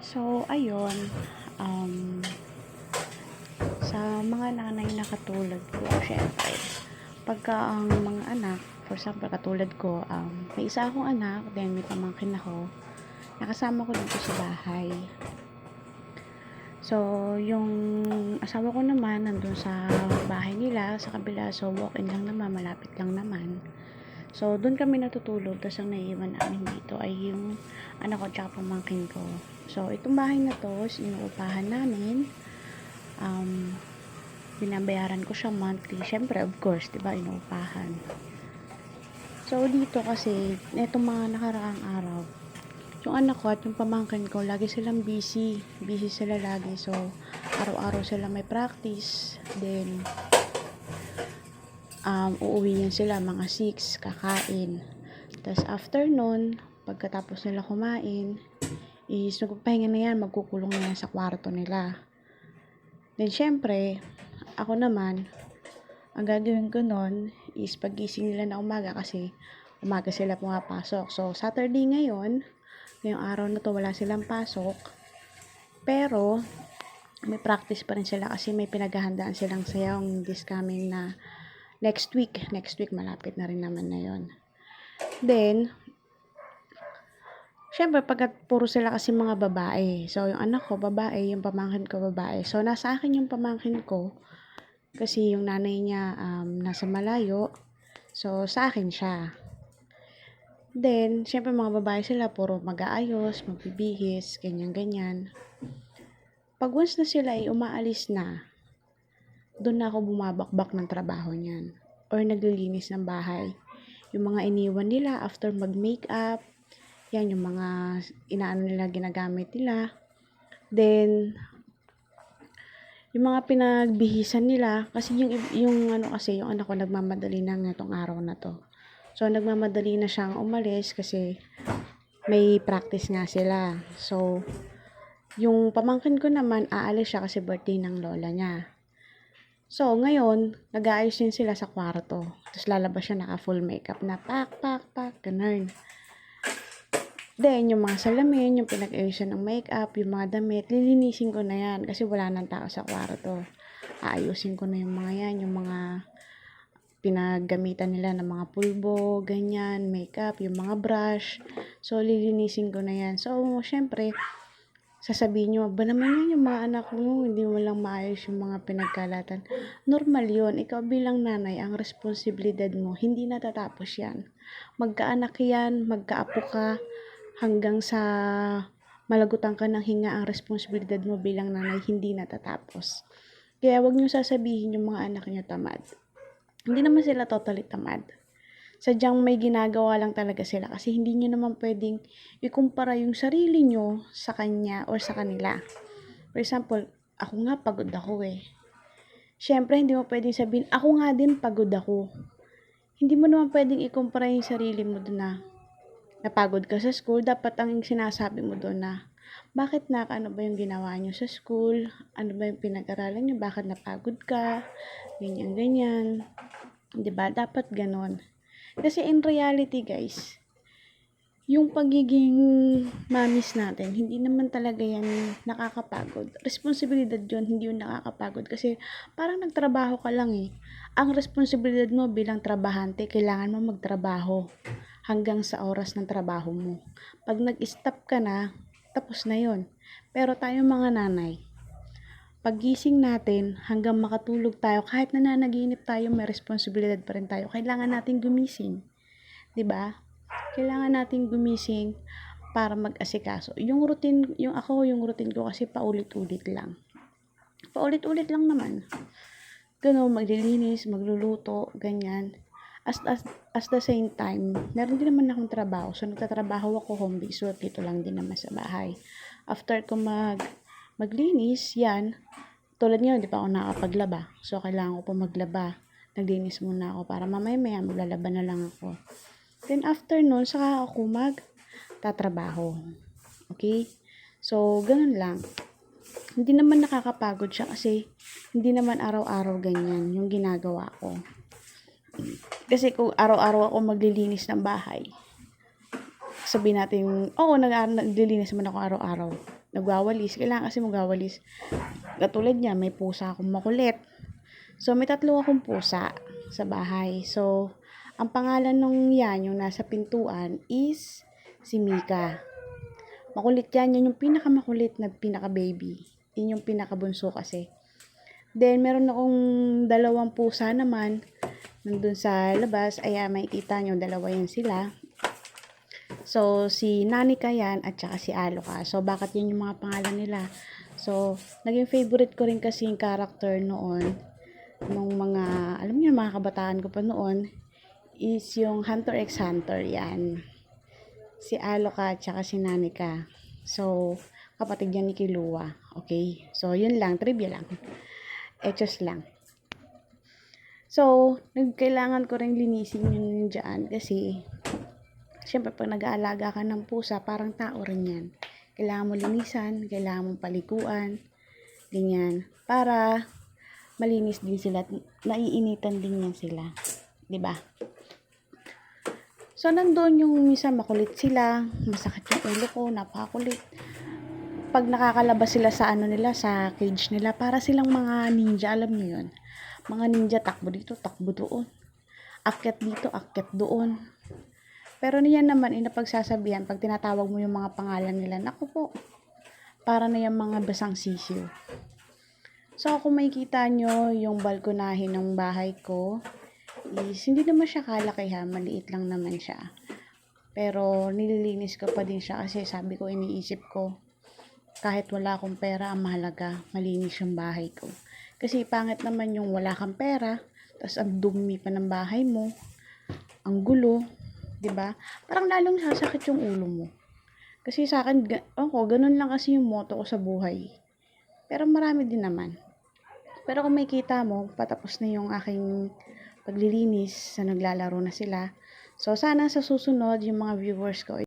So, ayun, um, sa mga nanay na katulad ko, syempre, pagka ang mga anak, for example, katulad ko, may isa akong anak, then may pamangkin ako, nakasama ko dito sa bahay. So, yung asawa ko naman, nandun sa bahay nila, sa kabila, so walk-in lang naman, malapit lang naman. So, doon kami natutulog, tapos ang naiiwan namin dito ay yung anak ko tsaka pamangkin ko. So, itong bahay na to, inuupahan namin. Um, Binabayaran ko siya monthly. Syempre, of course, diba, inuupahan. So, dito kasi, netong mga nakaraang araw, yung anak ko at yung pamangkin ko, lagi silang busy. Busy sila lagi. So, araw-araw sila may practice. Then, uuwi yan sila mga 6, kakain. Tapos, after nun, pagkatapos nila kumain, is magpapahinga na yan, magkukulong na yan sa kwarto nila. Then, syempre, ako naman, ang gagawin ko nun is pagising nila na umaga kasi umaga sila pumapasok. So, Saturday ngayong araw na to wala silang pasok. Pero, may practice pa rin sila kasi may pinaghahandaan silang sayawng this coming na next week. Next week, malapit na rin naman na yon. Then, syempre, pagkat puro sila kasi mga babae. So, yung anak ko, babae. Yung pamangkin ko, babae. So, nasa akin yung pamangkin ko. Kasi yung nanay niya nasa malayo. So, sa akin siya. Then, syempre mga babae sila, puro mag-aayos, magbibihis, ganyan-ganyan. Pag once na sila ay umaalis na, doon na ako bumabakbak ng trabaho niyan. Or naglilinis ng bahay. Yung mga iniwan nila after mag-makeup, yan yung mga inaano nila, ginagamit nila. Then, yung mga pinagbihisan nila, kasi yung anak ko nagmamadali na itong araw na to. So, nagmamadali na siyang umalis kasi may practice nga sila. So, yung pamangkin ko naman, aalis siya kasi birthday ng lola niya. So, ngayon, nag-aayos din sila sa kwarto. Tapos lalabas siya naka full makeup na pak, ganun. Then, yung mga salamin, yung pinag-ayusan ng makeup, yung mga damit, lilinisin ko na yan kasi wala nang tao sa kwarto. Aayusin ko na yung mga yan, yung mga pinaggamitan nila ng mga pulbo, ganyan, makeup, yung mga brush. So, lilinisin ko na yan. So, syempre, sasabihin nyo, ba naman yan yung mga anak mo, hindi mo lang maayos yung mga pinagkalatan. Normal yun. Ikaw bilang nanay, ang responsibilidad mo, hindi natatapos yan. Magkaanak yan, magkaapo ka, hanggang sa malagutan ka ng hinga, ang responsibilidad mo bilang nanay, hindi natatapos. Kaya wag nyo sasabihin yung mga anak nyo tamad. Hindi naman sila totally tamad. Sadyang may ginagawa lang talaga sila kasi hindi nyo naman pwedeng ikumpara yung sarili nyo sa kanya or sa kanila. For example, ako nga pagod ako eh. Siyempre, hindi mo pwedeng sabihin, ako nga din pagod ako. Hindi mo naman pwedeng ikumpara yung sarili mo doon na napagod ka sa school. Dapat ang sinasabi mo doon na, bakit ano ba yung ginawa nyo sa school? Ano ba yung pinag-aralan nyo? Bakit napagod ka? Ganyan. Diba? Dapat ganon. Kasi in reality, guys, yung pagiging mamis natin, hindi naman talaga yan nakakapagod. Responsibilidad yun, hindi yun nakakapagod. Kasi parang nagtrabaho ka lang eh. Ang responsibilidad mo bilang trabahante, kailangan mo magtrabaho hanggang sa oras ng trabaho mo. Pag nag-stop ka na, tapos na yun. Pero tayo mga nanay, paggising natin hanggang makatulog tayo, kahit nananaginip tayo, may responsibilidad pa rin tayo. Kailangan natin gumising. 'Di ba? Kailangan natin gumising para mag-asikaso. Yung routine ko kasi paulit-ulit lang. Paulit-ulit lang naman. Ganun, maglilinis, magluluto, ganyan. As the same time, meron din naman akong trabaho. So, nagtatrabaho ako home base. So, dito lang din naman sa bahay. After ko maglinis, yan, tulad ngayon, di pa ako nakapaglaba. So, kailangan ko pa maglaba. Naglinis muna ako para mamaya maglalaba na lang ako. Then, after nun, saka ako tatrabaho. Okay? So, ganun lang. Hindi naman nakakapagod siya kasi hindi naman araw-araw ganyan yung ginagawa ko. Kasi kung araw-araw ako maglilinis ng bahay, sabihin natin, oo, naglilinis naman ako araw-araw. Nagwawalis. Kailangan kasi magwawalis. Katulad niya, may pusa akong makulit. So, may 3 akong pusa sa bahay. So, ang pangalan nung yan, yung nasa pintuan, is si Mika. Makulit yan. Yan yung pinakamakulit na pinaka-baby. Yun yung pinakabunso kasi. Then, meron akong 2 pusa naman. Nandun sa labas. Ayan, makikita nyo, 2 yan sila. So, si Nanika yan at saka si Aloka. So, bakit yun yung mga pangalan nila? So, naging favorite ko rin kasi yung character noon. Nung mga, alam niyo, mga kabataan ko pa noon, is yung Hunter x Hunter yan. Si Aloka at saka si Nanika. So, kapatid yan ni Killua. Okay? So, yun lang. Trivia lang. Echos lang. So, kailangan ko rin linisin yun dyan kasi siyempre, pag nag-aalaga ka ng pusa, parang tao rin yan. Kailangan mo linisan, kailangan mong paliguan, ganyan. Para malinis din sila at naiinitan din yan sila. 'Di ba? So, nandoon yung minsan makulit sila, masakit yung ulo ko, napakakulit. Pag nakakalabas sila sa nila, sa cage nila, para silang mga ninja, alam niyo yun. Mga ninja, takbo dito, takbo doon. Akyat dito, akyat doon. Pero niyan naman, napagsasabihan, pag tinatawag mo yung mga pangalan nila, naku po, para na yung mga basang sisiw. So, kung makikita nyo yung balkonahe ng bahay ko, is hindi naman siya kalakihan, maliit lang naman siya. Pero, nililinis ko pa din siya kasi sabi ko, iniisip ko, kahit wala akong pera, ang mahalaga, malinis yung bahay ko. Kasi pangit naman yung wala kang pera, tapos ang dumi pa ng bahay mo, ang gulo, 'di ba? Parang lalong sasakit yung ulo mo. Kasi sa akin, ganun lang kasi yung motto ko sa buhay. Pero marami din naman. Pero kung makikita mo, patapos na yung aking paglilinis sa naglalaro na sila. So, sana sa susunod, yung mga viewers ko